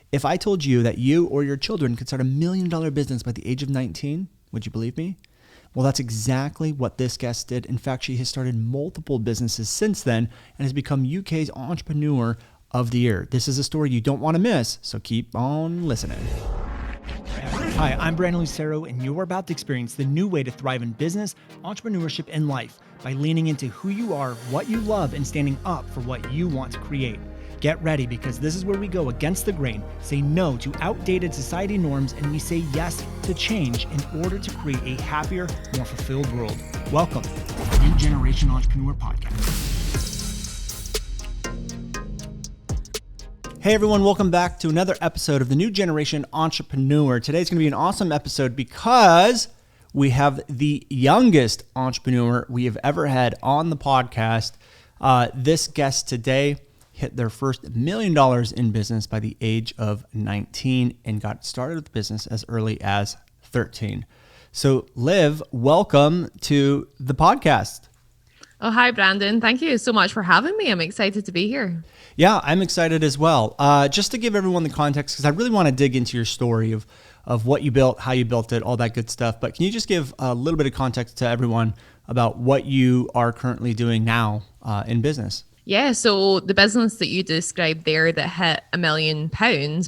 If I told you that you or your children could start $1 million business by the age of 19, would you believe me? Well, that's exactly what this guest did. In fact, she has started multiple businesses since then and has become UK's Entrepreneur of the Year. This is a story you don't want to miss, so keep on listening. Hi, I'm Brandon Lucero, and you're about to experience the new way to thrive in business, entrepreneurship, and life by leaning into who you are, what you love, and standing up for what you want to create. Get ready, because this is where we go against the grain, say no to outdated society norms, and we say yes to change in order to create a happier, more fulfilled world. Welcome to the New Generation Entrepreneur Podcast. Hey everyone, welcome back to another episode of the New Generation Entrepreneur. Today's going to be an awesome episode because we have the youngest entrepreneur we have ever had on the podcast. This guest today hit their first $1 million in business by the age of 19 and got started with business as early as 13. So Liv, welcome to the podcast. Oh, hi, Brandon. Thank you so much for having me. I'm excited to be here. Yeah, I'm excited as well. Just to give everyone the context, because I really want to dig into your story of what you built, how you built it, all that good stuff. But can you just give a little bit of context to everyone about what you are currently doing now in business? Yeah, so the business that you described there that hit £1 million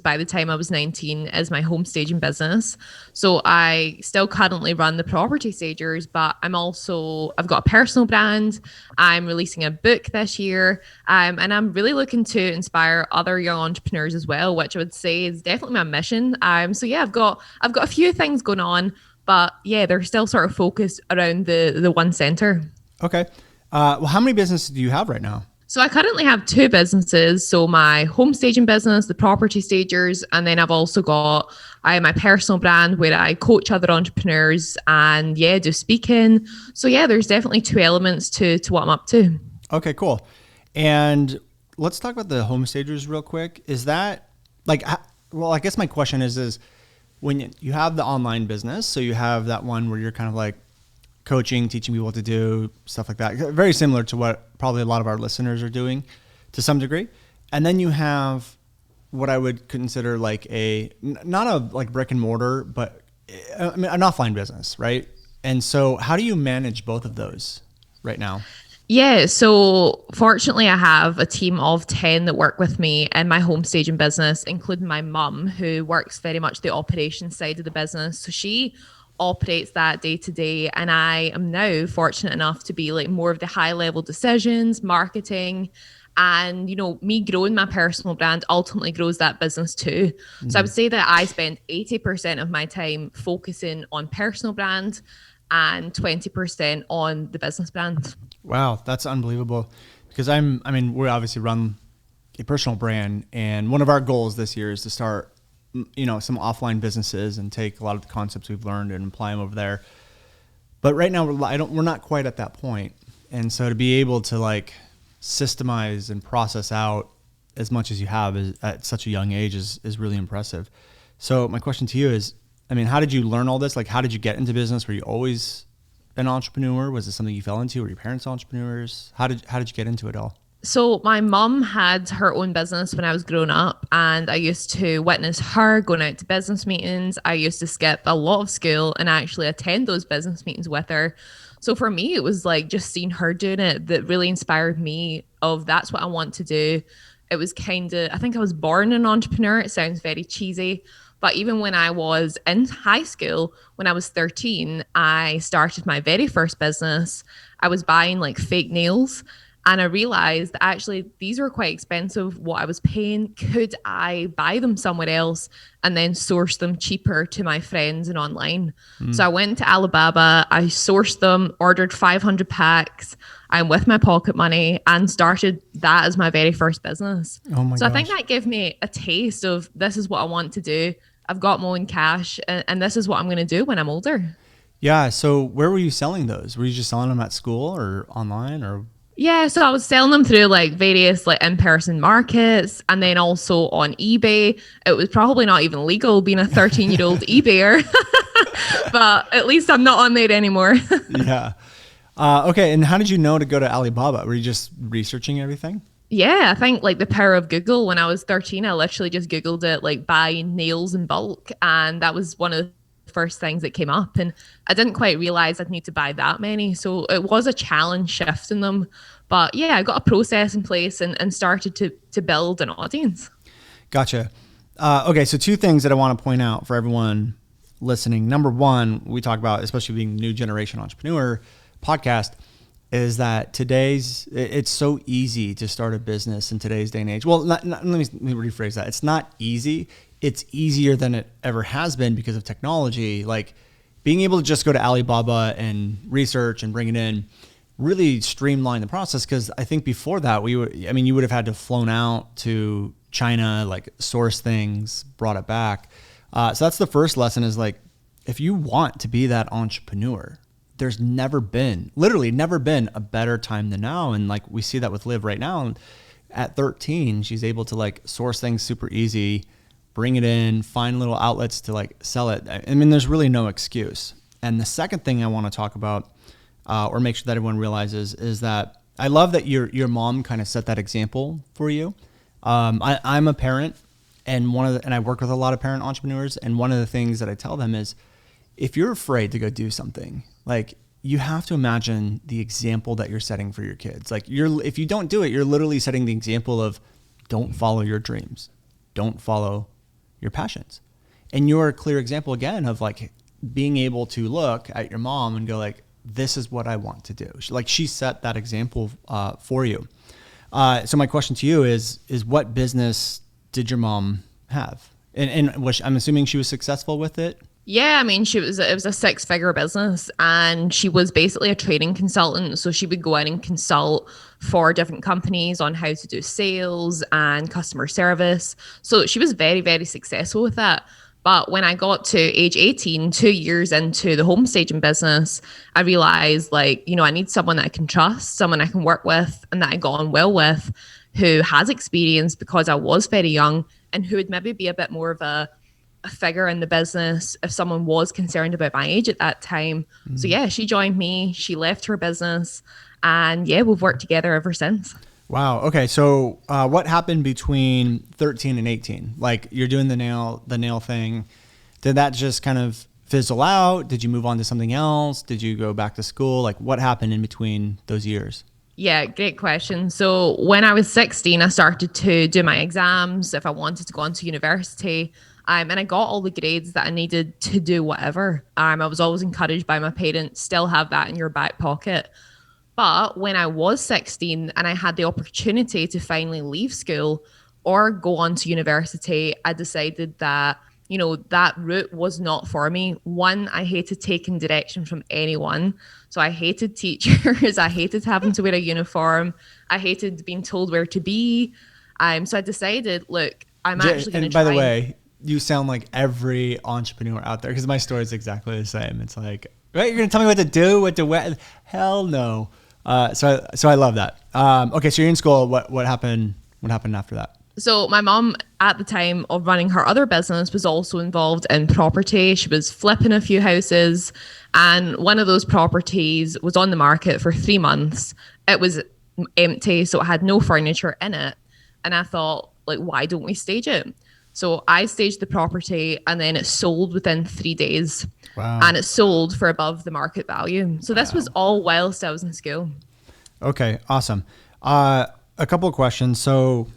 by the time I was 19 is my home staging business. So I still currently run the property stagers, but I've got a personal brand. I'm releasing a book this year, and I'm really looking to inspire other young entrepreneurs as well, which I would say is definitely my mission. So yeah, I've got a few things going on, but yeah, they're still sort of focused around the one center. Okay. Well, how many businesses do you have right now? So I currently have two businesses. So my home staging business, the property stagers, and then I've also got my personal brand where I coach other entrepreneurs and do speaking. So yeah, there's definitely two elements to what I'm up to. Okay, cool. And let's talk about the home stagers real quick. Is that I guess my question is when you have the online business, so you have that one where you're kind of like coaching, teaching people what to do, stuff like that. Very similar to what probably a lot of our listeners are doing to some degree. And then you have what I would consider like not a brick and mortar, but an offline business, right? And so how do you manage both of those right now? Yeah, so fortunately I have a team of 10 that work with me in my home staging business, including my mum, who works very much the operations side of the business. So she operates that day to day, and I am now fortunate enough to be like more of the high level decisions, marketing, and me growing my personal brand ultimately grows that business too. Mm-hmm. So I would say that I spend 80% of my time focusing on personal brand and 20% on the business brand. Wow, that's unbelievable. Because we obviously run a personal brand, and one of our goals this year is to start some offline businesses and take a lot of the concepts we've learned and apply them over there. But right now we're not quite at that point. And so to be able to like systemize and process out as much as you have at such a young age is really impressive. So my question to you is, how did you learn all this? Like, how did you get into business? Were you always an entrepreneur? Was it something you fell into? Were your parents entrepreneurs? How did you get into it all? So my mum had her own business when I was growing up, and I used to witness her going out to business meetings. I used to skip a lot of school and actually attend those business meetings with her. So for me, it was like just seeing her doing it that really inspired me of that's what I want to do. It was I think I was born an entrepreneur. It sounds very cheesy, but even when I was in high school, when I was 13, I started my very first business. I was buying like fake nails. And I realized that actually these were quite expensive, what I was paying. Could I buy them somewhere else and then source them cheaper to my friends and online? So I went to Alibaba, I sourced them, ordered 500 packs. I'm with my pocket money and started that as my very first business. Oh my gosh. I think that gave me a taste of this is what I want to do. I've got my own cash and this is what I'm going to do when I'm older. Yeah. So where were you selling those? Were you just selling them at school or online or? Yeah, so I was selling them through like various like in-person markets and then also on eBay. It was probably not even legal being a 13-year-old eBayer, but at least I'm not on there anymore. Yeah. Okay. And how did you know to go to Alibaba? Were you just researching everything? Yeah, I think like the power of Google. When I was 13, I literally just Googled it, like buy nails in bulk. And that was one of the first things that came up. And I didn't quite realize I'd need to buy that many. So it was a challenge shifting them. But yeah, I got a process in place and started to build an audience. Gotcha. Okay, so two things that I want to point out for everyone listening. Number one, we talk about, especially being new generation entrepreneur podcast, is that it's so easy to start a business in today's day and age. Well, let me rephrase that. It's not easy. It's easier than it ever has been because of technology. Like being able to just go to Alibaba and research and bring it in really streamline the process. Because I think before that, you would have had to flown out to China, like source things, brought it back. So that's the first lesson is like, if you want to be that entrepreneur, there's literally never been a better time than now. And like we see that with Liv right now. At 13, she's able to like source things super easy, bring it in, find little outlets to like sell it. I mean, there's really no excuse. And the second thing I want to talk about, or make sure that everyone realizes, is that I love that your mom kind of set that example for you. I'm a parent, and and I work with a lot of parent entrepreneurs. And one of the things that I tell them is, if you're afraid to go do something, like you have to imagine the example that you're setting for your kids. Like if you don't do it, you're literally setting the example of don't follow your dreams, don't follow your passions. And you're a clear example again of like being able to look at your mom and go like, this is what I want to do. She set that example for you. So my question to you is what business did your mom have? And I'm assuming she was successful with it. Yeah, I mean, it was a 6-figure business, and she was basically a training consultant. So she would go in and consult for different companies on how to do sales and customer service. So she was very, very successful with that. But when I got to age 18, 2 years into the home staging business, I realized like, I need someone that I can trust, someone I can work with and that I got on well with, who has experience because I was very young and who would maybe be a bit more of a figure in the business if someone was concerned about my age at that time. So yeah, she joined me, she left her business, and yeah, we've worked together ever since. Wow. Okay. So what happened between 13 and 18? Like you're doing the nail thing. Did that just kind of fizzle out? Did you move on to something else? Did you go back to school? Like what happened in between those years? Yeah, great question. So when I was 16, I started to do my exams if I wanted to go on to university. And I got all the grades that I needed to do whatever. I was always encouraged by my parents, still have that in your back pocket. But when I was 16 and I had the opportunity to finally leave school or go on to university, I decided that, that route was not for me. One, I hated taking direction from anyone. So I hated teachers. I hated having to wear a uniform. I hated being told where to be. So I decided, look, I'm actually going to try. And by the way, you sound like every entrepreneur out there because my story is exactly the same. It's like, right, you're going to tell me what to do, what to wear? Hell no. So I love that. Okay, so you're in school. What happened? What happened after that? So my mom, at the time of running her other business, was also involved in property. She was flipping a few houses, and one of those properties was on the market for 3 months. It was empty, so it had no furniture in it. And I thought, like, why don't we stage it? So I staged the property, and then it sold within 3 days. Wow. And it sold for above the market value. So this was all whilst I was in school. Okay, awesome. A couple of questions. So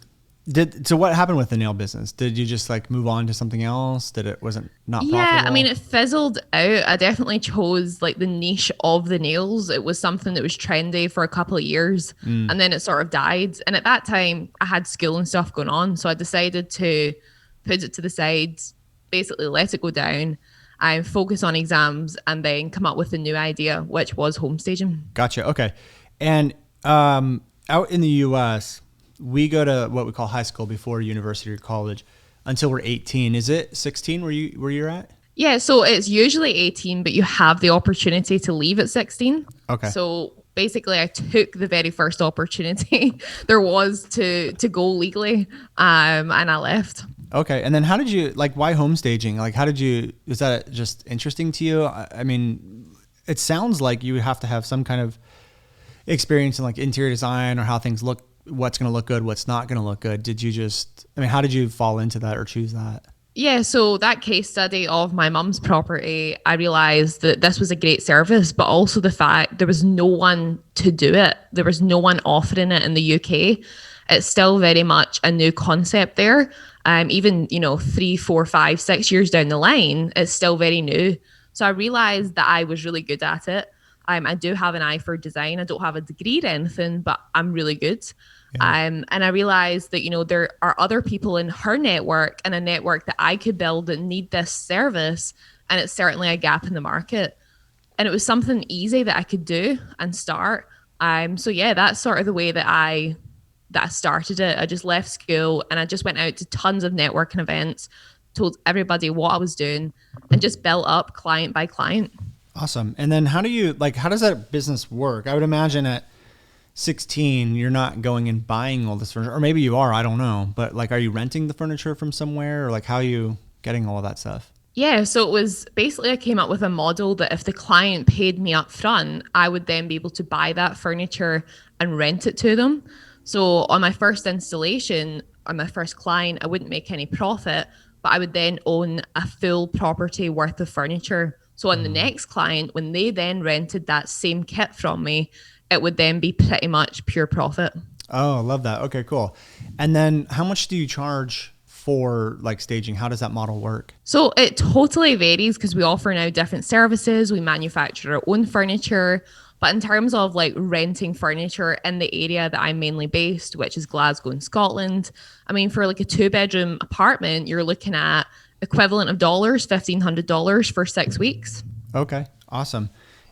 what happened with the nail business? Did you just like move on to something else? Wasn't not profitable? Yeah, I mean, it fizzled out. I definitely chose like the niche of the nails. It was something that was trendy for a couple of years, and then it sort of died. And at that time, I had school and stuff going on, so I decided to put it to the side, basically let it go down, and focus on exams, and then come up with a new idea, which was home staging. Gotcha. Okay. And out in the US, we go to what we call high school before university or college until we're 18. Is it 16 where you're at? Yeah, so it's usually 18, but you have the opportunity to leave at 16. Okay. So basically I took the very first opportunity there was to go legally, and I left. Okay. And then how did you, like, why home staging? Like, is that just interesting to you? I mean, it sounds like you would have to have some kind of experience in like interior design or how things look what's going to look good, what's not going to look good? How did you fall into that or choose that? Yeah, so that case study of my mum's property, I realized that this was a great service, but also the fact there was no one to do it. There was no one offering it in the UK. It's still very much a new concept there. Even, 3, 4, 5, 6 years down the line, it's still very new. So I realized that I was really good at it. I do have an eye for design. I don't have a degree or anything, but I'm really good. Yeah. And I realized that, there are other people in her network and a network that I could build that need this service. And it's certainly a gap in the market. And it was something easy that I could do and start. So yeah, that's sort of the way that I started it. I just left school and I just went out to tons of networking events, told everybody what I was doing, and just built up client by client. Awesome. And then how does that business work? I would imagine at 16, you're not going and buying all this furniture, or maybe you are, I don't know. But are you renting the furniture from somewhere, or how are you getting all of that stuff? Yeah, so it was basically I came up with a model that if the client paid me up front, I would then be able to buy that furniture and rent it to them. So on my first installation, on my first client, I wouldn't make any profit, but I would then own a full property worth of furniture. So on the next client, when they then rented that same kit from me, it would then be pretty much pure profit. Oh, I love that. Okay, cool. And then how much do you charge for staging? How does that model work? So it totally varies because we offer now different services. We manufacture our own furniture. But in terms of renting furniture in the area that I'm mainly based, which is Glasgow in Scotland, for a 2-bedroom apartment, you're looking at equivalent of dollars, $1,500 for 6 weeks. Okay, awesome.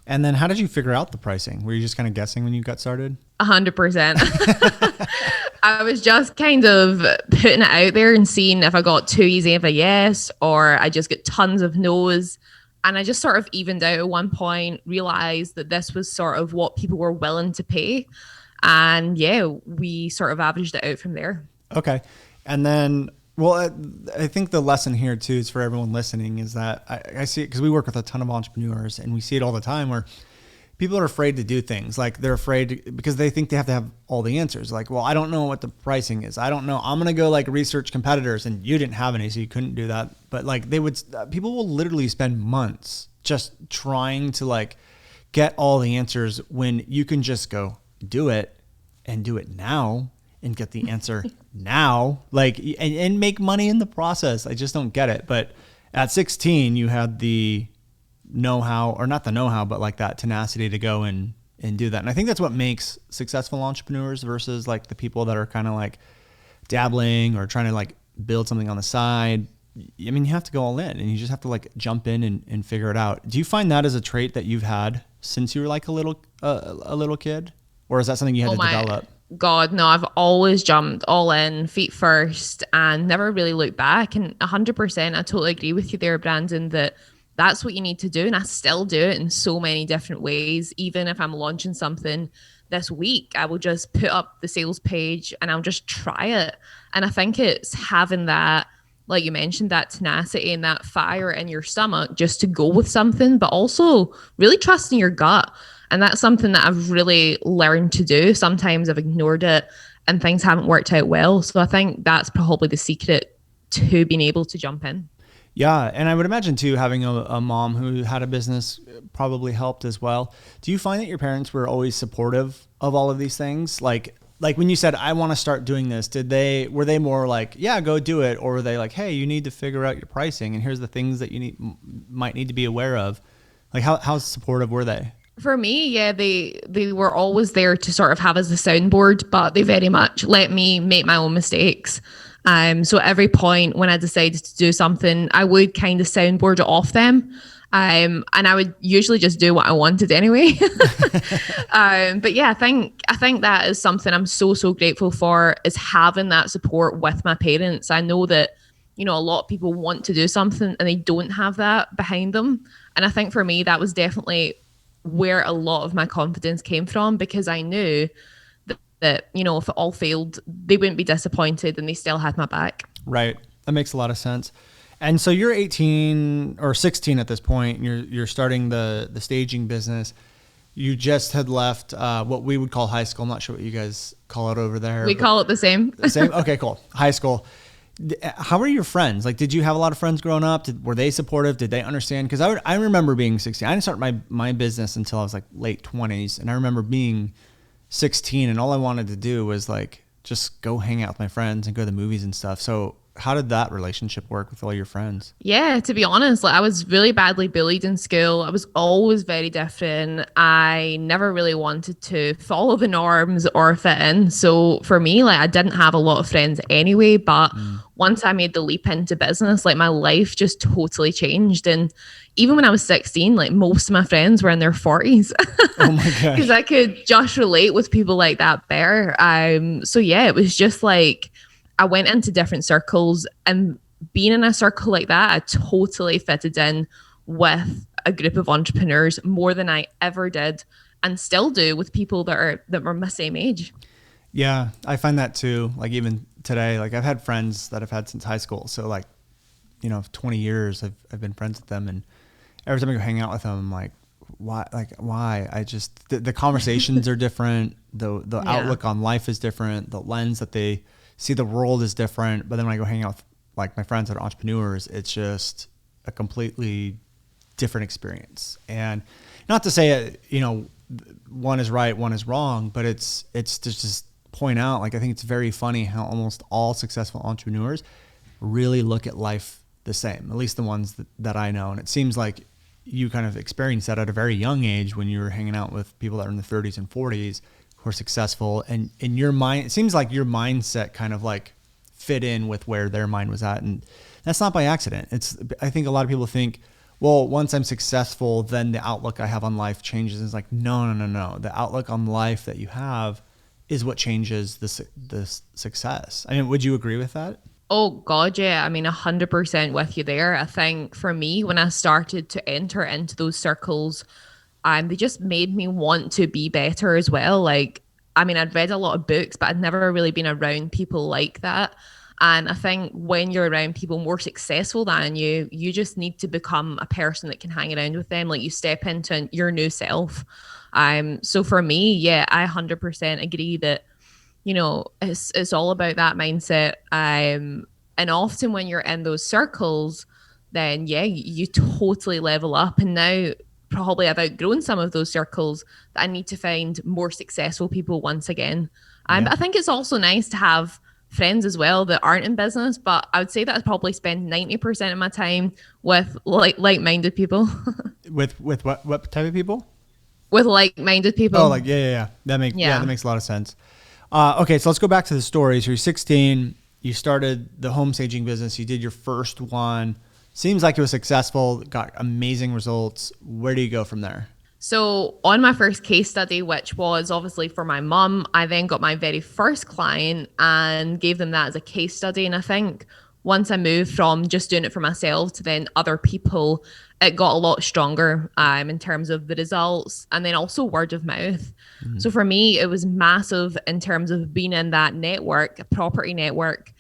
And then how did you figure out the pricing? Were you just kind of guessing when you got started? 100%. I was just kind of putting it out there and seeing if I got too easy of a yes, or I just get tons of no's. And I just sort of evened out at one point, realized that this was sort of what people were willing to pay. And yeah, we sort of averaged it out from there. Okay. And then, I think the lesson here too is for everyone listening is that I see it because we work with a ton of entrepreneurs and we see it all the time where people are afraid to do things. They're afraid because they think they have to have all the answers. I don't know what the pricing is. I don't know. I'm going to go research competitors, and you didn't have any, so you couldn't do that. But people will literally spend months just trying to get all the answers when you can just go do it and do it now and get the answer now, and make money in the process. I just don't get it. But at 16, you had the know-how, or not the know-how, but that tenacity to go and do that. And I think that's what makes successful entrepreneurs versus the people that are kind of dabbling or trying to build something on the side. You have to go all in, and you just have to jump in and figure it out. Do you find that as a trait that you've had since you were a little kid, or is that something you had to develop? God, no, I've always jumped all in, feet first, and never really looked back. And 100%, I totally agree with you there, Brandon, that that's what you need to do. And I still do it in so many different ways. Even if I'm launching something this week, I will just put up the sales page and I'll just try it. And I think it's having that, like you mentioned, that tenacity and that fire in your stomach just to go with something, but also really trusting your gut. And that's something that I've really learned to do. Sometimes I've ignored it and things haven't worked out well. So I think that's probably the secret to being able to jump in. Yeah. And I would imagine too, having a mom who had a business probably helped as well. Do you find that your parents were always supportive of all of these things? Like when you said, I want to start doing this, were they more like, yeah, go do it? Or were they like, hey, you need to figure out your pricing and here's the things that you might need to be aware of? How supportive were they? For me, yeah, they were always there to sort of have as a soundboard, but they very much let me make my own mistakes. So at every point when I decided to do something, I would kind of soundboard it off them. And I would usually just do what I wanted anyway. But yeah, I think that is something I'm so grateful for, is having that support with my parents. I know that, a lot of people want to do something and they don't have that behind them. And I think for me, that was definitely where a lot of my confidence came from, because I knew that, if it all failed, they wouldn't be disappointed and they still had my back. Right. That makes a lot of sense. And so you're 18 or 16 at this point, and you're starting the staging business. You just had left what we would call high school. I'm not sure what you guys call it over there. We call it the same. Same? Okay, cool. High school. How were your friends? Like, did you have a lot of friends growing up? Were they supportive? Did they understand? Because I remember being 16. I didn't start my business until I was like late 20s. And I remember being 16 and all I wanted to do was like just go hang out with my friends and go to the movies and stuff. So how did that relationship work with all your friends? Yeah, to be honest, like I was really badly bullied in school. I was always very different. I never really wanted to follow the norms or fit in. So for me, like I didn't have a lot of friends anyway, but once I made the leap into business, like my life just totally changed. And even when I was 16, like most of my friends were in their 40s. Oh my gosh. Because I could just relate with people like that better. So yeah, it was just like I went into different circles, and being in a circle like that, I totally fitted in with a group of entrepreneurs more than I ever did and still do with people that were my same age. Yeah, I find that too. Like even today, like I've had friends that I've had since high school. So like, 20 years I've been friends with them, and every time I go hang out with them, I'm like, why? Like why? I just the conversations are different. The outlook on life is different. The lens that they see the world is different. But then when I go hang out with like my friends that are entrepreneurs, it's just a completely different experience. And not to say, one is right, one is wrong, but it's to just point out, like, I think it's very funny how almost all successful entrepreneurs really look at life the same, at least the ones that I know. And it seems like you kind of experienced that at a very young age when you were hanging out with people that are in the 30s and 40s who are successful, and in your mind, it seems like your mindset kind of like fit in with where their mind was at. And that's not by accident. I think a lot of people think, well, once I'm successful, then the outlook I have on life changes. It's like, no. The outlook on life that you have is what changes the success. I mean, would you agree with that? Oh God, yeah. I mean, 100% with you there. I think for me, when I started to enter into those circles, they just made me want to be better as well. Like, I mean, I'd read a lot of books, but I'd never really been around people like that. And I think when you're around people more successful than you, you just need to become a person that can hang around with them. Like you step into your new self. So for me, yeah, I 100% agree that, it's all about that mindset. And often when you're in those circles, then yeah, you totally level up. And now probably I've outgrown some of those circles that I need to find more successful people once again. But I think it's also nice to have friends as well that aren't in business, but I would say that I probably spend 90% of my time with like-minded people. With what type of people? With like-minded people. Oh, like yeah. That makes a lot of sense. Okay, so let's go back to the story. So you're 16, you started the home staging business, you did your first one. Seems like it was successful, got amazing results. Where do you go from there? So on my first case study, which was obviously for my mum, I then got my very first client and gave them that as a case study. And I think once I moved from just doing it for myself to then other people, it got a lot stronger in terms of the results and then also word of mouth. Mm-hmm. So for me, it was massive in terms of being in that network, a property network.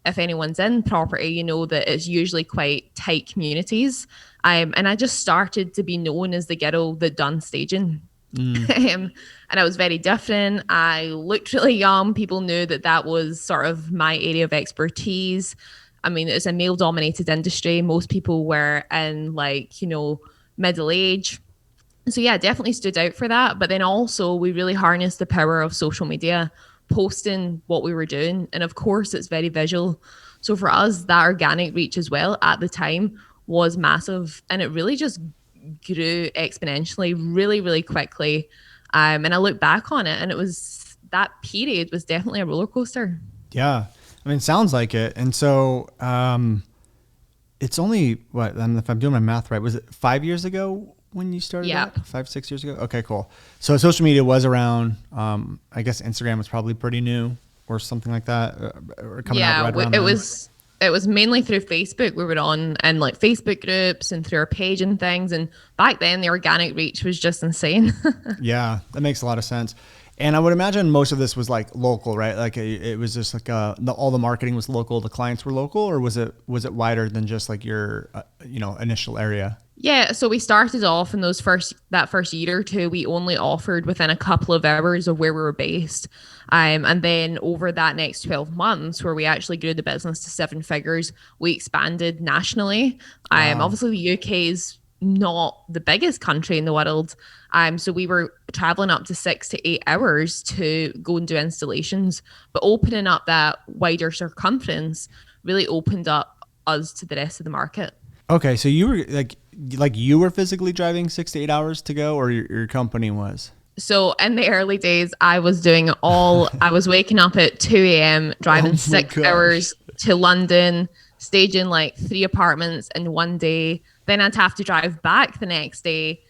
If anyone's in property, you know that it's usually quite tight communities. And I just started to be known as the girl that done staging. And I was very different. I looked really young. People knew that was sort of my area of expertise. I mean, it's a male-dominated industry. Most people were in middle age. So yeah, definitely stood out for that. But then also we really harnessed the power of social media, posting what we were doing. And of course, it's very visual. So for us, that organic reach as well at the time was massive. And it really just grew exponentially really, really quickly. And I look back on it and that period was definitely a roller coaster. Yeah. I mean, sounds like it. And so it's only, if I'm doing my math right, was it 5 years ago when you started that? 5-6 years ago? Okay, cool. So social media was around. I guess Instagram was probably pretty new or something like that. Or coming out right around it was mainly through Facebook. We were on and like Facebook groups and through our page and things. And back then the organic reach was just insane. Yeah, that makes a lot of sense. And I would imagine most of this was like local, right? Like it was just like all the marketing was local, the clients were local, or was it wider than just like your initial area? Yeah, so we started off in that first year or two, we only offered within a couple of hours of where we were based. And then over that next 12 months, where we actually grew the business to seven figures, we expanded nationally. Wow. Obviously, the UK is not the biggest country in the world. So we were traveling up to 6 to 8 hours to go and do installations, but opening up that wider circumference really opened up us to the rest of the market. Okay, so you were like you were physically driving 6 to 8 hours to go, or your company was? So in the early days, I was waking up at 2 a.m., Oh driving my 6 hours gosh. to London, staging like three apartments in one day. Then I'd have to drive back the next day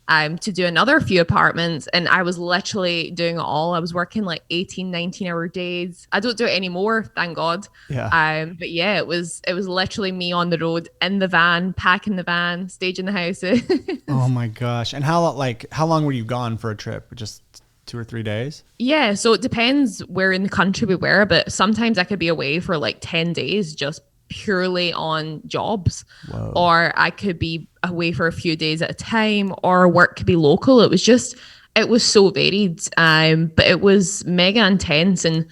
to do another few apartments. And I was literally doing it all. I was working like 18, 19-hour days. I don't do it anymore, thank God. Yeah. But yeah, it was literally me on the road in the van, packing the van, staging the houses. Oh my gosh. And how long were you gone for a trip? Just 2 or 3 days? Yeah, so it depends where in the country we were, but sometimes I could be away for like 10 days just purely on jobs, Whoa. or I could be away for a few days at a time, or work could be local. It was so varied, but it was mega intense and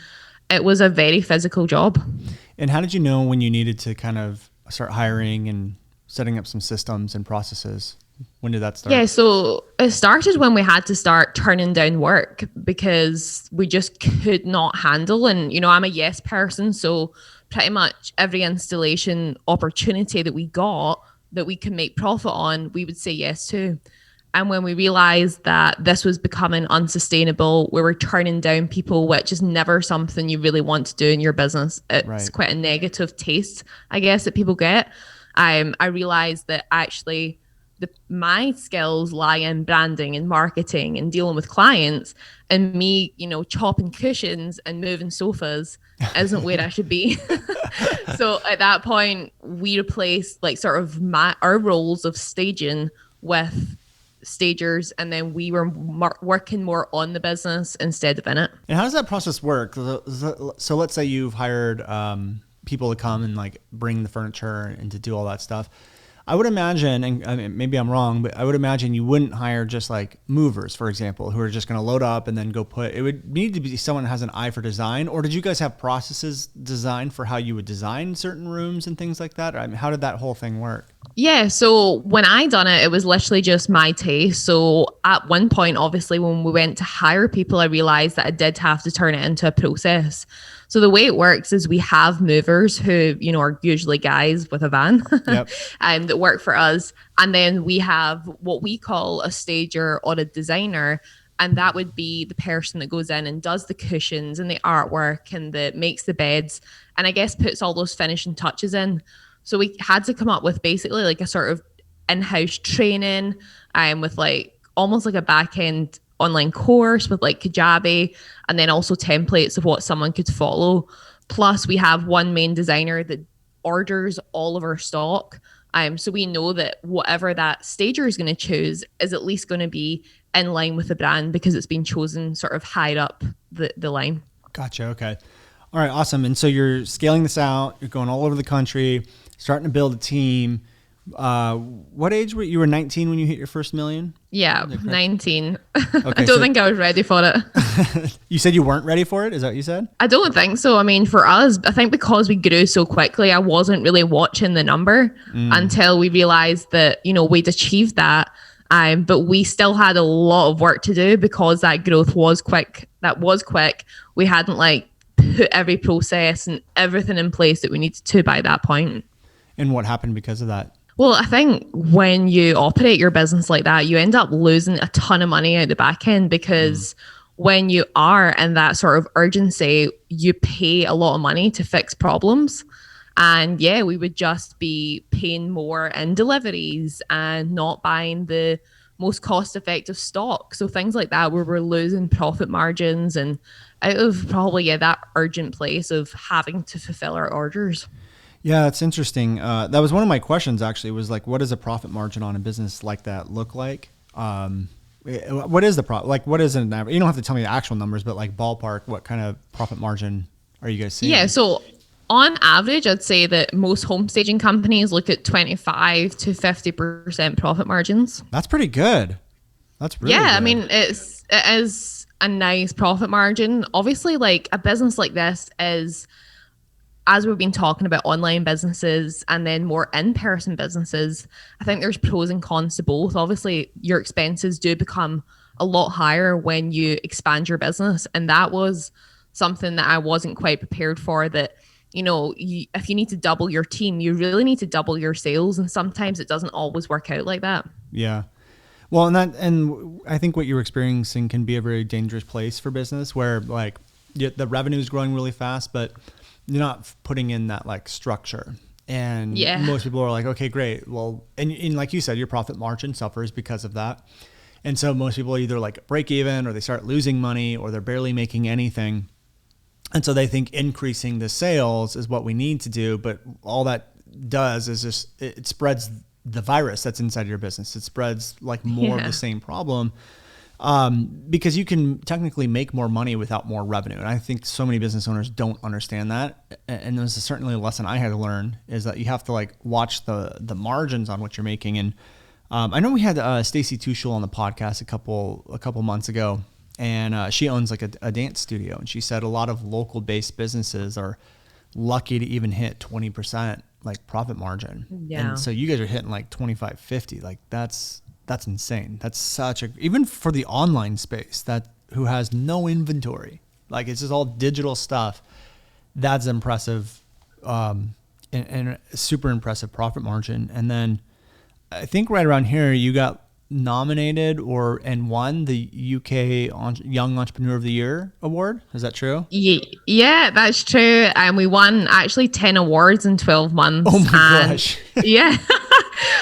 it was a very physical job. And how did you know when you needed to kind of start hiring and setting up some systems and processes? When did that Yeah, start? so it started when we had to start turning down work because we just could not handle. And, I'm a yes person. So pretty much every installation opportunity that we got that we could make profit on, we would say yes to. And when we realized that this was becoming unsustainable, we were turning down people, which is never something you really want to do in your business. It's Right. quite a negative taste, I guess, that people get. I realized that actually my skills lie in branding and marketing and dealing with clients, and me, chopping cushions and moving sofas isn't where I should be. So at that point, we replaced like sort of our roles of staging with stagers, and then we were working more on the business instead of in it. And how does that process work? So let's say you've hired people to come and like bring the furniture and to do all that stuff. I would imagine, and I mean, maybe I'm wrong, but I would imagine you wouldn't hire just like movers, for example, who are just going to load up and then go put. It would need to be someone who has an eye for design. Or did you guys have processes designed for how you would design certain rooms and things like that? I mean, how did that whole thing work? Yeah, so when I done it, it was literally just my taste. So at one point, obviously, when we went to hire people, I realized that I did have to turn it into a process. So the way it works is we have movers who, are usually guys with a van Yep. that work for us. And then we have what we call a stager or a designer. And that would be the person that goes in and does the cushions and the artwork and that makes the beds and I guess puts all those finishing touches in. So we had to come up with basically like a sort of in-house training with like almost like a back end online course with like Kajabi and then also templates of what someone could follow. Plus we have one main designer that orders all of our stock. So we know that whatever that stager is going to choose is at least going to be in line with the brand because it's been chosen sort of higher up the line. Gotcha. Okay. All right. Awesome. And so you're scaling this out. You're going all over the country, starting to build a team. What age were you? You were 19 when you hit your first million? Yeah, Is that correct? 19. I Okay. don't So think I was ready for it. you said you weren't ready for it. Is that what you said? I don't think so. I mean, for us, I think because we grew so quickly, I wasn't really watching the number until we realized that, we'd achieved that. But we still had a lot of work to do because that growth was quick. That was quick. We hadn't like put every process and everything in place that we needed to by that point. And what happened because of that? Well, I think when you operate your business like that, you end up losing a ton of money out the back end because when you are in that sort of urgency, you pay a lot of money to fix problems. And yeah, we would just be paying more in deliveries and not buying the most cost effective stock. So things like that where we're losing profit margins and out of probably that urgent place of having to fulfill our orders. Yeah, it's interesting. That was one of my questions actually was like, what does a profit margin on a business like that look like? What is the profit? Like, what is an average? You don't have to tell me the actual numbers, but like ballpark, what kind of profit margin are you guys seeing? Yeah, so On average, I'd say that most home staging companies look at 25 to 50% profit margins. That's pretty good. That's really good. I mean, it is a nice profit margin. Obviously, like a business like this is, as we've been talking about online businesses and then more in-person businesses, I think there's pros and cons to both. Obviously, your expenses do become a lot higher when you expand your business. And that was something that I wasn't quite prepared for, that if you need to double your team, you really need to double your sales. And sometimes it doesn't always work out like that. Yeah. Well, and I think what you're experiencing can be a very dangerous place for business, where like the revenue is growing really fast, but you're not putting in that like structure. And most people are like, okay, great. Well, and like you said, your profit margin suffers because of that. And so most people either like break even, or they start losing money, or they're barely making anything. And so they think increasing the sales is what we need to do. But all that does is just, it spreads the virus that's inside your business. It spreads like more of the same problem, because you can technically make more money without more revenue. And I think so many business owners don't understand that. And this is certainly a lesson I had to learn, is that you have to like watch the margins on what you're making. And I know we had Stacey Tuchel on the podcast a couple months ago, and she owns like a dance studio, and she said a lot of local based businesses are lucky to even hit 20% like profit margin. Yeah. And so you guys are hitting like 25, 50. Like that's insane. That's such even for the online space who has no inventory, like it's just all digital stuff. That's impressive. And super impressive profit margin. And then I think right around here you got nominated and won the UK Young Entrepreneur of the Year award. Is that true? Yeah, that's true. And we won actually 10 awards in 12 months. Oh my gosh. Yeah.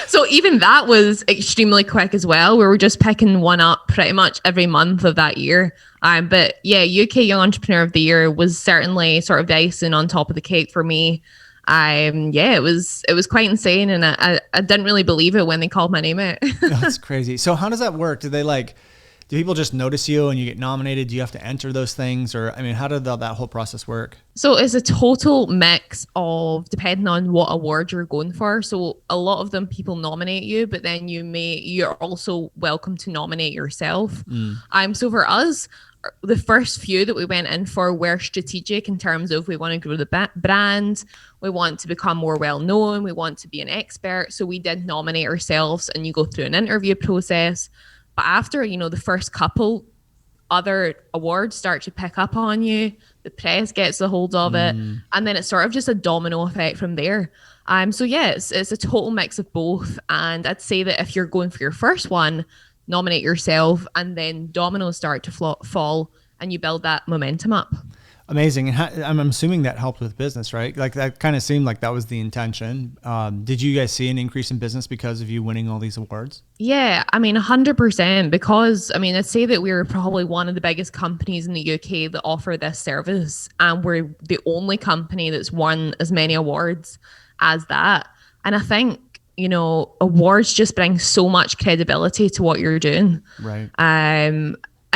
So even that was extremely quick as well. We were just picking one up pretty much every month of that year. But yeah, UK Young Entrepreneur of the Year was certainly sort of the icing on top of the cake for me. It was quite insane, and I didn't really believe it when they called my name out. That's crazy. So how does that work? Do people just notice you and you get nominated? Do you have to enter those things? Or, I mean, how did that whole process work? So it's a total mix of, depending on what award you're going for. So a lot of them, people nominate you, but then you're also welcome to nominate yourself. So for us, the first few that we went in for were strategic in terms of, we want to grow the brand, we want to become more well known, we want to be an expert. So we did nominate ourselves, and you go through an interview process. But after, the first couple, other awards start to pick up on you, the press gets a hold of it, and then it's sort of just a domino effect from there. It's a total mix of both. And I'd say that if you're going for your first one, nominate yourself, and then dominoes start to fall, and you build that momentum up. Amazing. And I'm assuming that helped with business, right? Like that kind of seemed like that was the intention. Did you guys see an increase in business because of you winning all these awards? Yeah, I mean, 100%, because I'd say that we're probably one of the biggest companies in the UK that offer this service, and we're the only company that's won as many awards as that. And I think, awards just bring so much credibility to what you're doing. Right.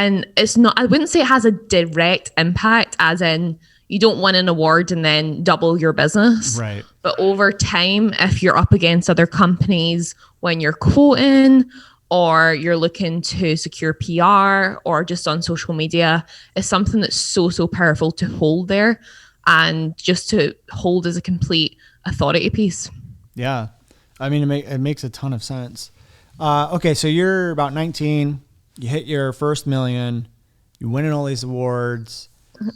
And it's not, I wouldn't say it has a direct impact, as in you don't win an award and then double your business. Right. But over time, if you're up against other companies when you're quoting, or you're looking to secure PR, or just on social media, it's something that's so, so powerful to hold there, and just to hold as a complete authority piece. Yeah. I mean, it makes a ton of sense. Okay, so you're about 19. You hit your first million. You win all these awards.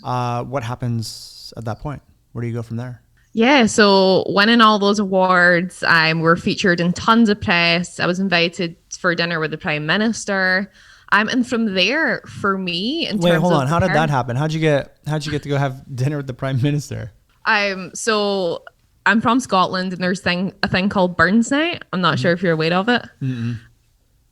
What happens at that point? Where do you go from there? Yeah, so winning all those awards, we're featured in tons of press. I was invited for dinner with the Prime Minister. And from there, for me, hold on. How did that happen? How'd you get to go have dinner with the Prime Minister? So I'm from Scotland, and there's a thing called Burns Night. I'm not sure if you're aware of it. Mm-mm.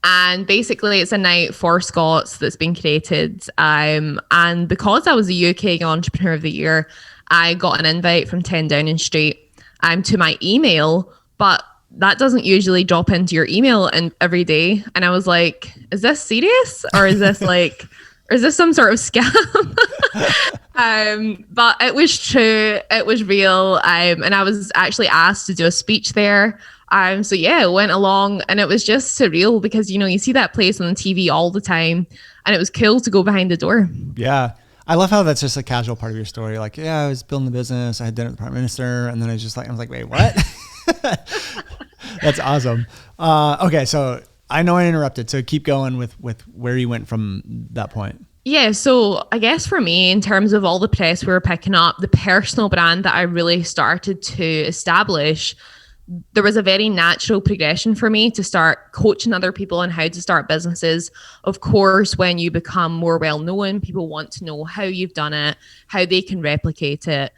And basically, it's a night for Scots that's been created. And because I was a UK Entrepreneur of the Year, I got an invite from 10 Downing Street to my email, but that doesn't usually drop into your email every day. And I was like, is this serious? Or is this or is this some sort of scam? But it was true. It was real. And I was actually asked to do a speech there. So yeah, it went along and it was just surreal because, you see that place on TV all the time and it was cool to go behind the door. Yeah. I love how that's just a casual part of your story. Like, yeah, I was building the business. I had dinner with the prime minister. And then I was like, wait, what? That's awesome. Okay. So I know I interrupted. So keep going with where you went from that point. Yeah, so I guess for me, in terms of all the press we were picking up, the personal brand that I really started to establish, there was a very natural progression for me to start coaching other people on how to start businesses. Of course, when you become more well-known, people want to know how you've done it, how they can replicate it.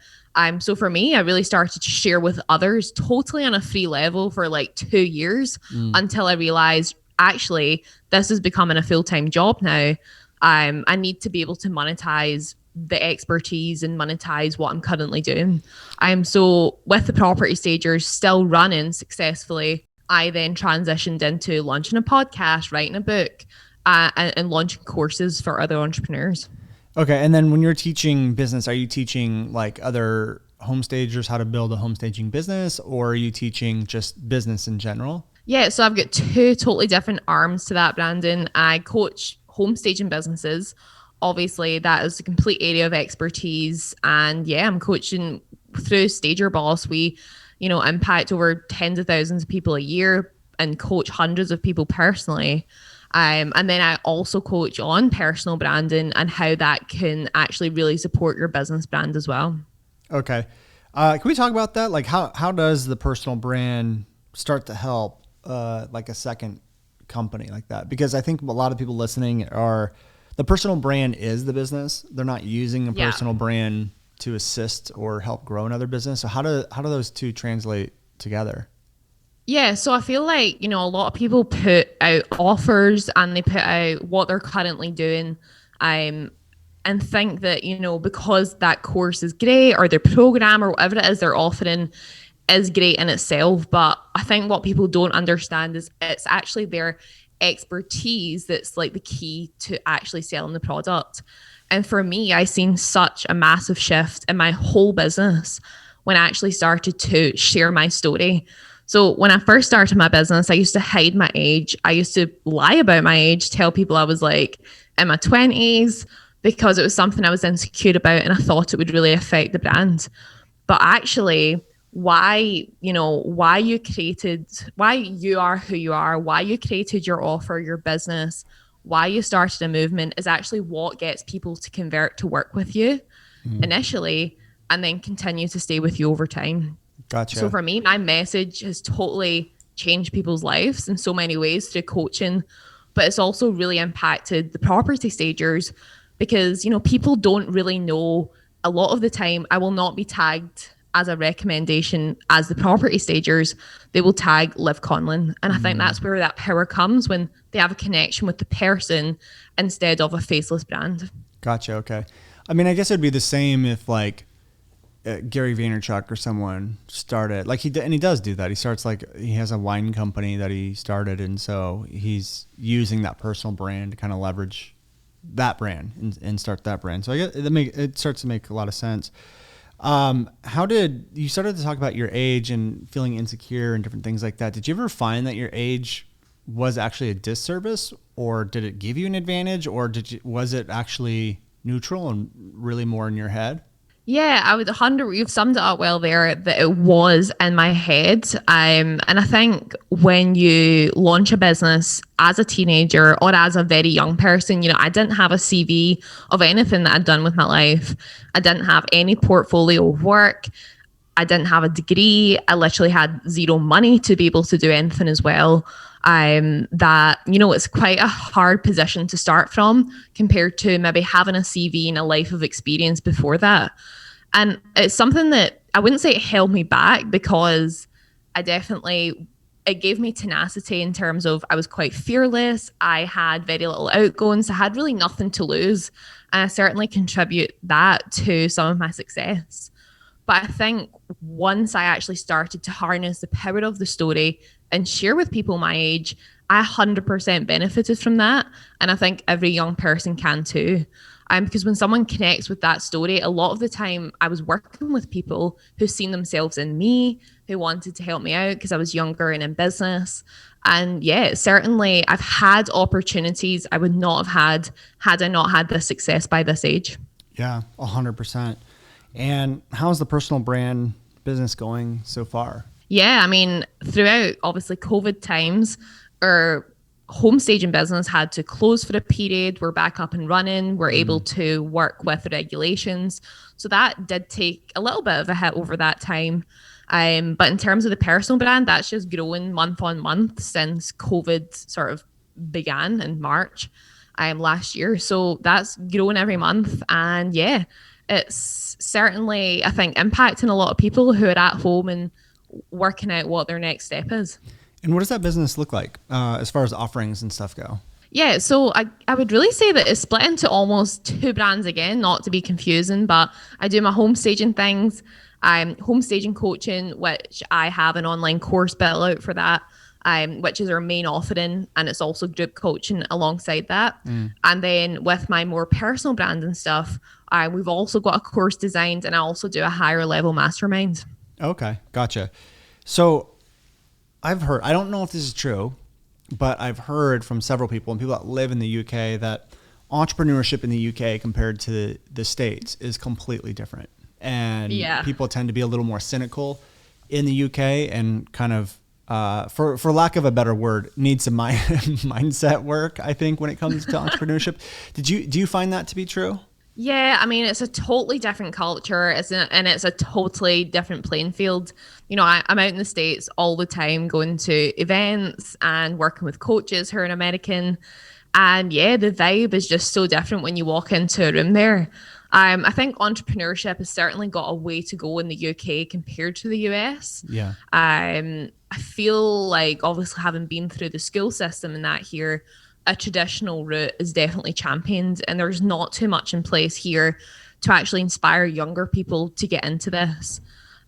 So for me, I really started to share with others totally on a free level for like 2 years until I realized, actually, this is becoming a full-time job now. I need to be able to monetize the expertise and monetize what I'm currently doing. So with the property stagers still running successfully, I then transitioned into launching a podcast, writing a book, and launching courses for other entrepreneurs. Okay. And then when you're teaching business, are you teaching like other home stagers how to build a home staging business, or are you teaching just business in general? Yeah. So I've got two totally different arms to that, Brandon. I coach home staging businesses. Obviously, that is a complete area of expertise. And yeah, I'm coaching through Stager Boss. We, impact over tens of thousands of people a year and coach hundreds of people personally. And then I also coach on personal branding and how that can actually really support your business brand as well. Okay. Can we talk about that? Like how does the personal brand start to help like a second company like that? Because I think a lot of people listening the personal brand is the business. They're not using a personal brand to assist or help grow another business. So how do those two translate together? Yeah, so I feel like, a lot of people put out offers and they put out what they're currently doing, and think that, because that course is great or their program or whatever it is they're offering is great in itself. But I think what people don't understand is it's actually their expertise that's like the key to actually selling the product. And for me, I seen such a massive shift in my whole business when I actually started to share my story. So when I first started my business, I used to hide my age. I used to lie about my age, tell people I was like in my 20s because it was something I was insecure about and I thought it would really affect the brand. But actually, why you are who you are, why you created your offer, your business, why you started a movement is actually what gets people to convert to work with you initially and then continue to stay with you over time. Gotcha. So for me, my message has totally changed people's lives in so many ways through coaching, but it's also really impacted the property stagers because, people don't really know. A lot of the time, I will not be tagged as a recommendation as the property stagers. They will tag Liv Conlon. And I think that's where that power comes, when they have a connection with the person instead of a faceless brand. Gotcha. Okay. I mean, I guess it'd be the same if like Gary Vaynerchuk or someone started, like he does do that. He starts he has a wine company that he started. And so he's using that personal brand to kind of leverage that brand and start that brand. So I guess it starts to make a lot of sense. How did you started to talk about your age and feeling insecure and different things like that? Did you ever find that your age was actually a disservice, or did it give you an advantage, or was it actually neutral and really more in your head? Yeah, I would 100. You've summed it up well there, that it was in my head. And I think when you launch a business as a teenager or as a very young person, I didn't have a CV of anything that I'd done with my life. I didn't have any portfolio of work. I didn't have a degree. I literally had zero money to be able to do anything as well. It's quite a hard position to start from compared to maybe having a CV and a life of experience before that. And it's something that I wouldn't say it held me back, because it gave me tenacity in terms of I was quite fearless. I had very little outgoings. I had really nothing to lose. And I certainly contribute that to some of my success. But I think once I actually started to harness the power of the story and share with people my age, I 100% benefited from that. And I think every young person can too. Because when someone connects with that story, a lot of the time I was working with people who seen themselves in me, who wanted to help me out because I was younger and in business. And yeah, certainly I've had opportunities I would not have had I not had this success by this age. Yeah, 100%. And how's the personal brand business going so far? Yeah, I mean, throughout obviously COVID times, our home staging business had to close for a period. We're back up and running. We're able to work with the regulations. So that did take a little bit of a hit over that time. But in terms of the personal brand, that's just growing month on month since COVID sort of began in March last year. So that's growing every month. And yeah, it's certainly, I think, impacting a lot of people who are at home and working out what their next step is. And what does that business look like as far as offerings and stuff go? Yeah, so I would really say that it's split into almost two brands again, not to be confusing, but I do my home staging things. I'm home staging coaching, which I have an online course built out for that, which is our main offering. And it's also group coaching alongside that. And then with my more personal brand and stuff, we've also got a course designed, and I also do a higher level mastermind. Okay, gotcha. So I've heard, I don't know if this is true, but I've heard from several people and people that live in the UK that entrepreneurship in the UK compared to the States is completely different. And people tend to be a little more cynical in the UK and kind of, for lack of a better word, need some mindset work, I think, when it comes to entrepreneurship. Do you find that to be true? Yeah, I mean, it's a totally different culture, and it's a totally different playing field. You know, I'm out in the States all the time going to events and working with coaches who are American. And yeah, the vibe is just so different when you walk into a room there. I think entrepreneurship has certainly got a way to go in the UK compared to the US. Yeah. I feel like obviously having been through the school system and that here, a traditional route is definitely championed, and there's not too much in place here to actually inspire younger people to get into this.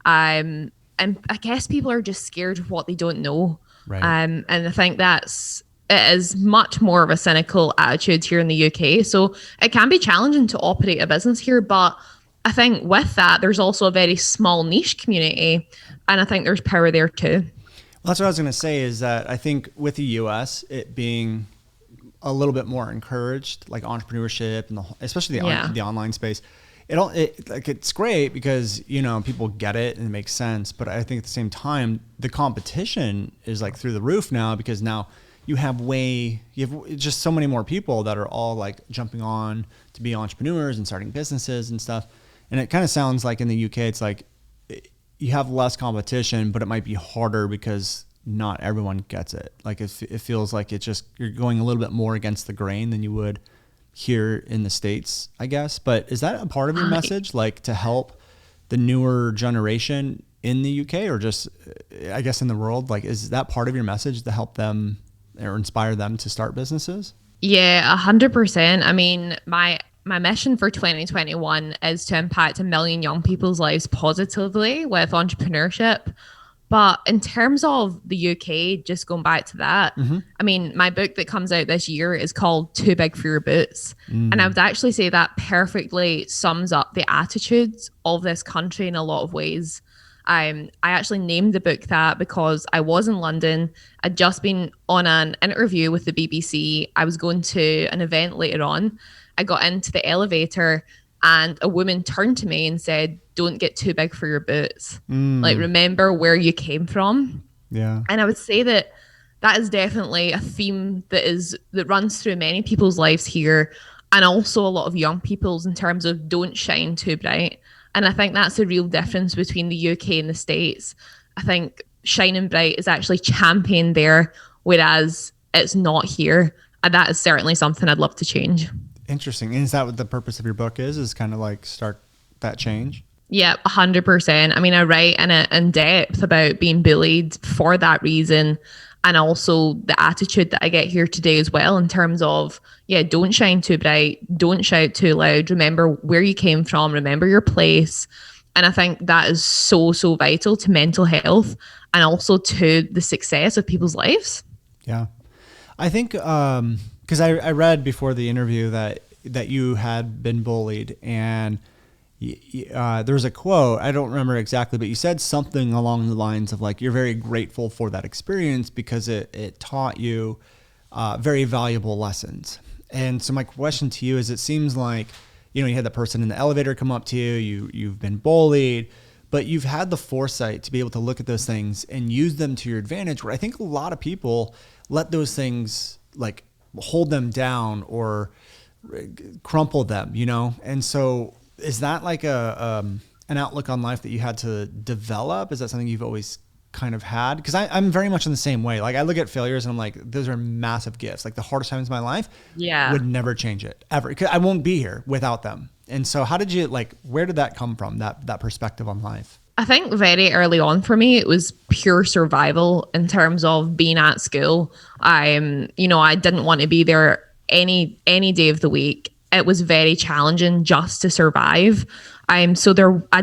And I guess people are just scared of what they don't know. Right. And I think it is much more of a cynical attitude here in the UK. So it can be challenging to operate a business here, but I think with that, there's also a very small niche community, and I think there's power there too. Well, that's what I was going to say is that I think with the US, it being a little bit more encouraged, like entrepreneurship and especially the online space. It's great because, you know, people get it and it makes sense. But I think at the same time, the competition is like through the roof now, because now you have just so many more people that are all like jumping on to be entrepreneurs and starting businesses and stuff. And it kind of sounds like in the UK, it's like you have less competition, but it might be harder because not everyone gets it. Like it feels like you're going a little bit more against the grain than you would here in the States, I guess. But is that a part of your message, like to help the newer generation in the UK, or just, I guess, in the world? Like, is that part of your message to help them or inspire them to start businesses? Yeah, 100%. I mean, my mission for 2021 is to impact 1 million young people's lives positively with entrepreneurship. But in terms of the UK, just going back to that, I mean, my book that comes out this year is called Too Big for Your Boots. And I would actually say that perfectly sums up the attitudes of this country in a lot of ways. I actually named the book that because I was in London. I'd just been on an interview with the BBC. I was going to an event later on. I got into the elevator and a woman turned to me and said, "Don't get too big for your boots. Like, remember where you came from." Yeah. And I would say that is definitely a theme that runs through many people's lives here, and also a lot of young people's, in terms of don't shine too bright. And I think that's a real difference between the UK and the States. I think shining bright is actually championed there, whereas it's not here. And that is certainly something I'd love to change. Interesting. And is that what the purpose of your book is kind of like start that change? Yeah, 100%. I mean, I write in depth about being bullied for that reason, and also the attitude that I get here today as well, in terms of, don't shine too bright, don't shout too loud, remember where you came from, remember your place, And I think that is so, so vital to mental health and also to the success of people's lives. Yeah. I think because I read before the interview that you had been bullied, and there was a quote, I don't remember exactly, but you said something along the lines of like, you're very grateful for that experience because it taught you very valuable lessons. And so my question to you is, it seems like, you know, you had that person in the elevator come up to you, you've been bullied, but you've had the foresight to be able to look at those things and use them to your advantage, where I think a lot of people let those things like hold them down or crumple them, you know? And so is that like an outlook on life that you had to develop? Is that something you've always kind of had? Because I'm very much in the same way. Like I look at failures and I'm like, those are massive gifts. Like the hardest times of my life would never change it ever, because I won't be here without them. And so how did you, like, where did that come from, that perspective on life? I think very early on for me, it was pure survival in terms of being at school. I didn't want to be there any day of the week. It was very challenging just to survive. I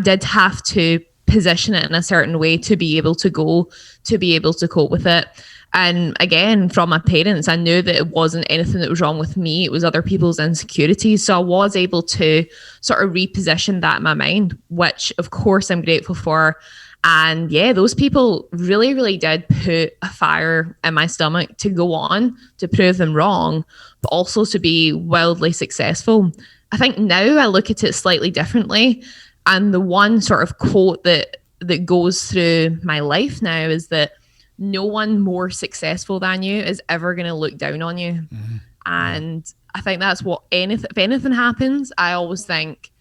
did have to position it in a certain way to be able to cope with it. And again, from my parents, I knew that it wasn't anything that was wrong with me. It was other people's insecurities. So I was able to sort of reposition that in my mind, which of course I'm grateful for. And yeah, those people really, really did put a fire in my stomach to go on, to prove them wrong, but also to be wildly successful. I think now I look at it slightly differently. And the one sort of quote that goes through my life now is that no one more successful than you is ever going to look down on you. Mm-hmm. And I think that's what, if anything happens, I always think,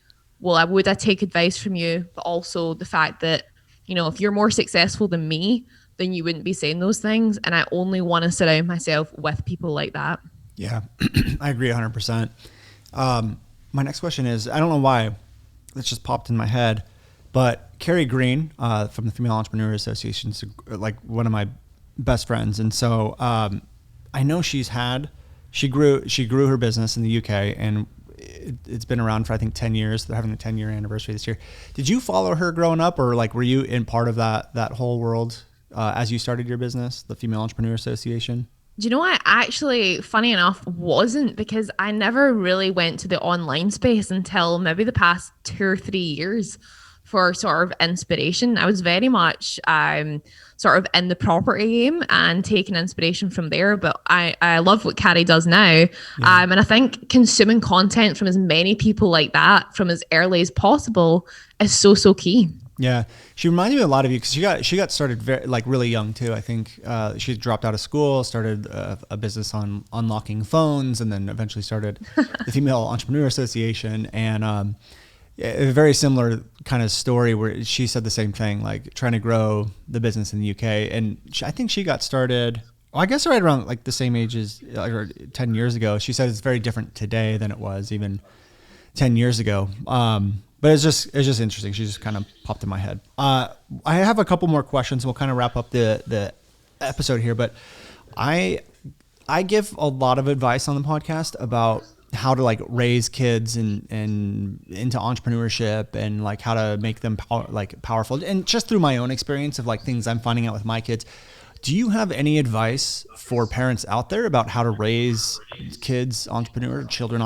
well, I take advice from you, but also the fact that, you know, if you're more successful than me, then you wouldn't be saying those things. And I only want to surround myself with people like that. Yeah, I agree 100%. My next question is, I don't know why this just popped in my head, but Carrie Green from the Female Entrepreneurial Association is like one of my best friends. And so I know she grew her business in the UK, and it's been around for, I think, 10 years. They're having the 10-year anniversary this year. Did you follow her growing up, or like were you in part of that whole world as you started your business, the Female Entrepreneur Association? Do you know what? Actually, funny enough, wasn't, because I never really went to the online space until maybe the past 2 or 3 years for sort of inspiration. I was very much sort of in the property game and taking inspiration from there. But I love what Carrie does now. Yeah. And I think consuming content from as many people like that from as early as possible is so, so key. Yeah, she reminded me a lot of you because she got started really young too. I think she dropped out of school, started a business on unlocking phones, and then eventually started the Female Entrepreneur Association. And a very similar kind of story where she said the same thing, like trying to grow the business in the UK. And I think she got started, I guess right around like the same age as 10 years ago. She said it's very different today than it was even 10 years ago. But it's just interesting. She just kind of popped in my head. I have a couple more questions. We'll kind of wrap up the episode here. But I give a lot of advice on the podcast about how to like raise kids and into entrepreneurship and like how to make them powerful. And just through my own experience of like things I'm finding out with my kids. Do you have any advice for parents out there about how to raise kids children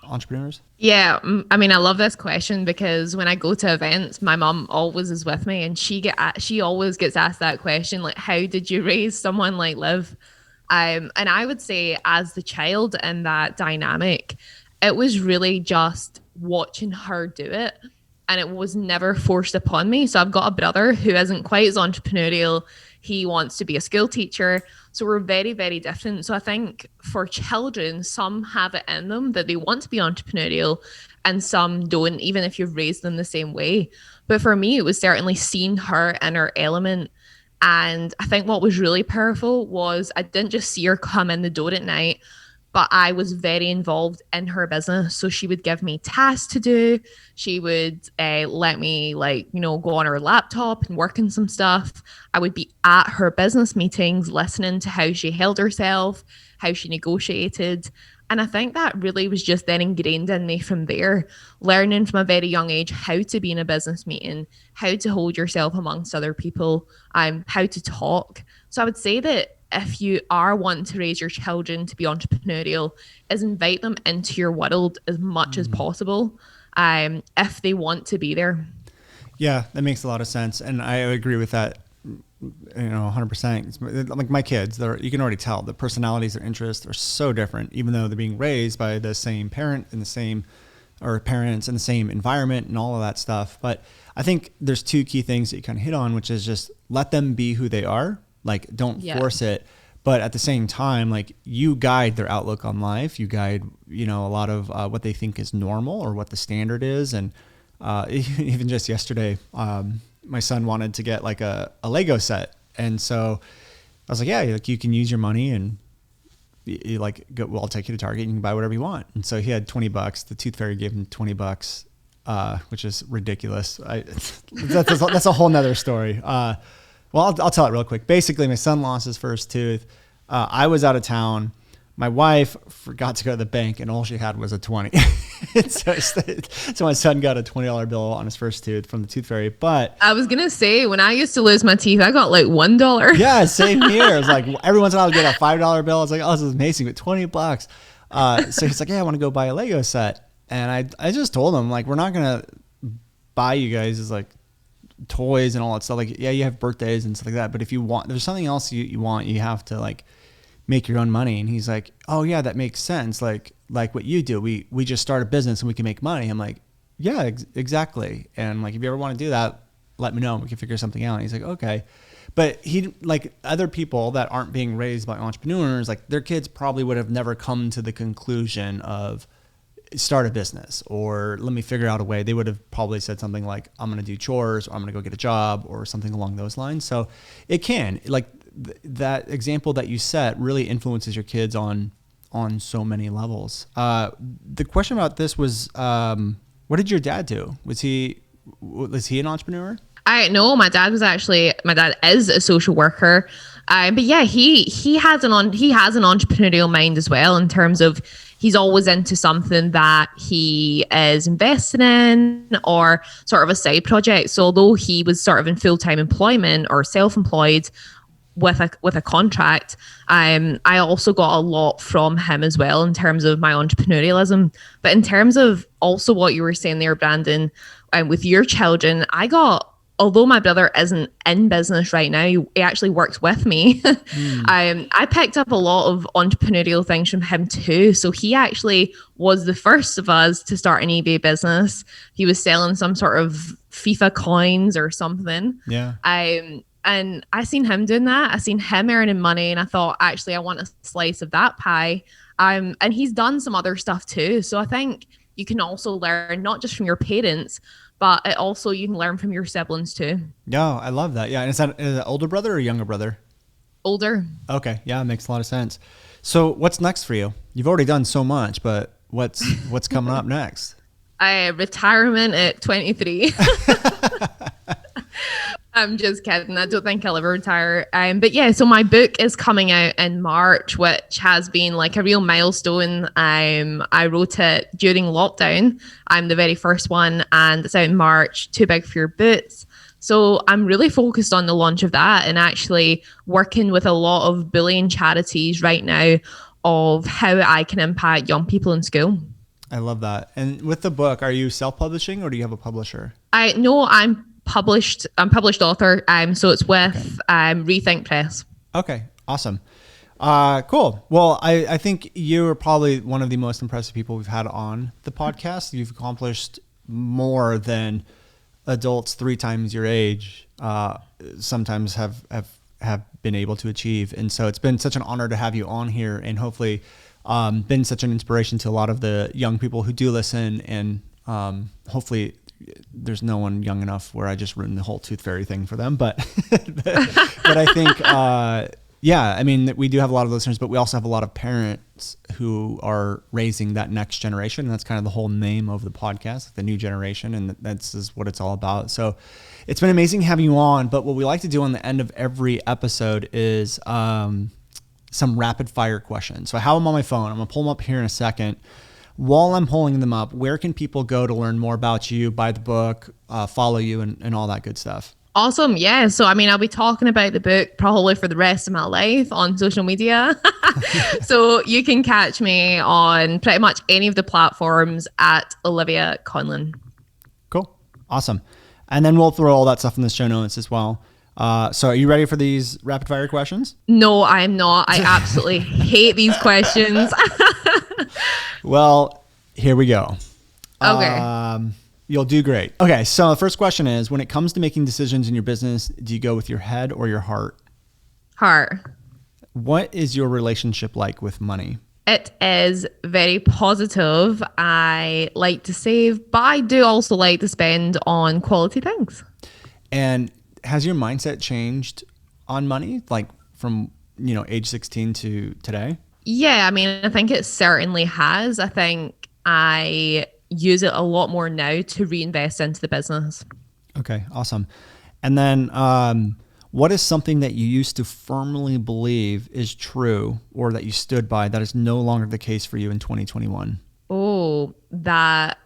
entrepreneurs? Yeah, I mean, I love this question because when I go to events, my mom always is with me, and she always gets asked that question, like, how did you raise someone like Liv? And I would say, as the child in that dynamic, it was really just watching her do it, and it was never forced upon me. So I've got a brother who isn't quite as entrepreneurial. He wants to be a school teacher. So we're very, very different. So I think for children, some have it in them that they want to be entrepreneurial and some don't, even if you've raised them the same way. But for me, it was certainly seeing her in her element. And I think what was really powerful was I didn't just see her come in the door at night, but I was very involved in her business. So she would give me tasks to do. She would let me go on her laptop and work on some stuff. I would be at her business meetings, listening to how she held herself, how she negotiated. And I think that really was just then ingrained in me from there, learning from a very young age how to be in a business meeting, how to hold yourself amongst other people, how to talk. So I would say that if you are wanting to raise your children to be entrepreneurial, is invite them into your world as much as possible, if they want to be there. Yeah, that makes a lot of sense. And I agree with that, 100%. Like my kids, you can already tell the personalities, their interests are so different, even though they're being raised by the same parent and parents in the same environment and all of that stuff. But I think there's two key things that you kind of hit on, which is just let them be who they are. Like, don't force it. But at the same time, like, you guide their outlook on life. You guide, a lot of what they think is normal or what the standard is. And even just yesterday, my son wanted to get like a Lego set. And so I was like, yeah, like, you can use your money and you like, I'll take you to Target and you can buy whatever you want. And so he had $20. The Tooth Fairy gave him $20, which is ridiculous. That's a whole nother story. Well, I'll tell it real quick. Basically, my son lost his first tooth. I was out of town. My wife forgot to go to the bank, and all she had was a 20. so my son got a $20 bill on his first tooth from the Tooth Fairy. But I was gonna say, when I used to lose my teeth, I got like $1. Yeah, same here. It was like every once in a while I would get a $5 bill. I was like, oh, this is amazing, but $20. So he's like, yeah, I want to go buy a Lego set, and I just told him, like, we're not gonna buy you guys like toys and all that stuff. Like, yeah, you have birthdays and stuff like that, but if you want, there's something else you want, you have to like make your own money. And he's like, oh yeah, that makes sense. Like what you do, we just start a business and we can make money. I'm like, yeah, exactly. And like, if you ever want to do that, let me know. We can figure something out. And he's like, okay. But he, like other people that aren't being raised by entrepreneurs, like their kids probably would have never come to the conclusion of start a business or let me figure out a way. They would have probably said something like, I'm going to do chores or I'm going to go get a job or something along those lines. So it can, like, that example that you set really influences your kids on so many levels. The question about this was, what did your dad do? Was he an entrepreneur? I know my dad is a social worker. But yeah, he has an entrepreneurial mind as well, in terms of he's always into something that he is invested in or sort of a side project. So although he was sort of in full-time employment or self-employed with a contract, I also got a lot from him as well in terms of my entrepreneurialism. But in terms of also what you were saying there, Brandon, with your children, although my brother isn't in business right now, he actually works with me. I picked up a lot of entrepreneurial things from him too. So he actually was the first of us to start an eBay business. He was selling some sort of FIFA coins or something. Yeah. And I seen him doing that. I seen him earning money, and I thought, actually, I want a slice of that pie. And he's done some other stuff too. So I think you can also learn not just from your parents, but you can learn from your siblings too. Yeah, I love that. Yeah, and is that an older brother or younger brother? Older. Okay, yeah, it makes a lot of sense. So what's next for you? You've already done so much, but what's coming up next? Retirement at 23. I'm just kidding. I don't think I'll ever retire. But yeah, so my book is coming out in March, which has been like a real milestone. I wrote it during lockdown. I'm the very first one, and it's out in March, Too Big for Your Boots. So I'm really focused on the launch of that and actually working with a lot of bullying charities right now of how I can impact young people in school. I love that. And with the book, are you self-publishing or do you have a publisher? I'm published author. So it's with Rethink Press. Okay, awesome. Cool. Well, I think you're probably one of the most impressive people we've had on the podcast. You've accomplished more than adults 3 times your age sometimes have been able to achieve. And so it's been such an honor to have you on here, and hopefully been such an inspiration to a lot of the young people who do listen. And hopefully there's no one young enough where I just ruined the whole Tooth Fairy thing for them. But I think, yeah, I mean, we do have a lot of listeners, but we also have a lot of parents who are raising that next generation. And that's kind of the whole name of the podcast, the new generation. And that's is what it's all about. So it's been amazing having you on. But what we like to do on the end of every episode is some rapid fire questions. So I have them on my phone. I'm going to pull them up here in a second. While I'm pulling them up, where can people go to learn more about you, buy the book, follow you, and all that good stuff? Awesome. Yeah. So, I mean, I'll be talking about the book probably for the rest of my life on social media. So you can catch me on pretty much any of the platforms at Olivia Conlon. Cool. Awesome. And then we'll throw all that stuff in the show notes as well. So are you ready for these rapid fire questions? No, I'm not. I absolutely hate these questions. Well, here we go. Okay. You'll do great. Okay. So the first question is, when it comes to making decisions in your business, do you go with your head or your heart? Heart. What is your relationship like with money? It is very positive. I like to save, but I do also like to spend on quality things. And has your mindset changed on money, like from, age 16 to today? Yeah, I mean, I think it certainly has. I think I use it a lot more now to reinvest into the business. Okay, awesome. And then what is something that you used to firmly believe is true or that you stood by that is no longer the case for you in 2021? Oh, that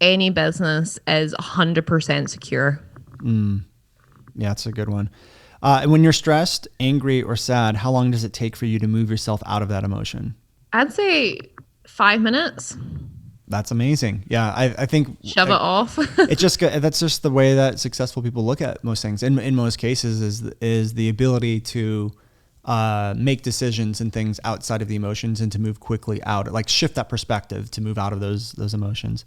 any business is 100% secure. Yeah, that's a good one. And when you're stressed, angry, or sad, how long does it take for you to move yourself out of that emotion? I'd say 5 minutes. That's amazing. Yeah, I think shove it off. That's just the way that successful people look at most things. In most cases, is the ability to make decisions and things outside of the emotions and to move quickly out, like shift that perspective to move out of those emotions.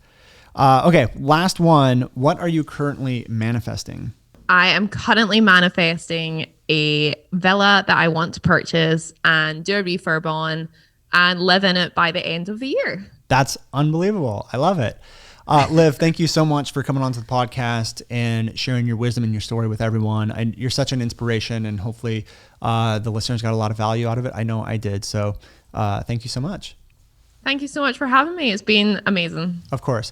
Okay, last one. What are you currently manifesting? I am currently manifesting a villa that I want to purchase and do a refurb on and live in it by the end of the year. That's unbelievable. I love it. Liv, thank you so much for coming onto the podcast and sharing your wisdom and your story with everyone. And you're such an inspiration, and hopefully the listeners got a lot of value out of it. I know I did. So thank you so much. Thank you so much for having me. It's been amazing. Of course.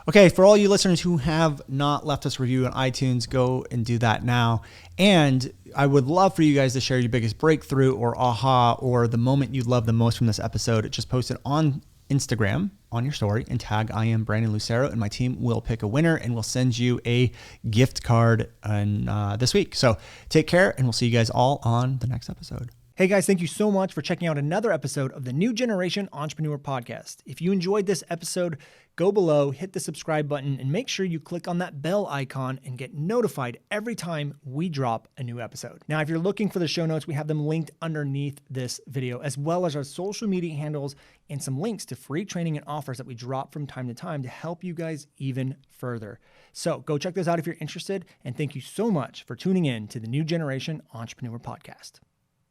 Okay, for all you listeners who have not left us a review on iTunes, go and do that now. And I would love for you guys to share your biggest breakthrough or aha or the moment you love the most from this episode. Just post it on Instagram on your story and tag I am Brandon Lucero, and my team will pick a winner and we'll send you a gift card this week. So take care, and we'll see you guys all on the next episode. Hey guys, thank you so much for checking out another episode of the New Generation Entrepreneur Podcast. If you enjoyed this episode, go below, hit the subscribe button, and make sure you click on that bell icon and get notified every time we drop a new episode. Now, if you're looking for the show notes, we have them linked underneath this video, as well as our social media handles and some links to free training and offers that we drop from time to time to help you guys even further. So go check those out if you're interested, and thank you so much for tuning in to the New Generation Entrepreneur Podcast.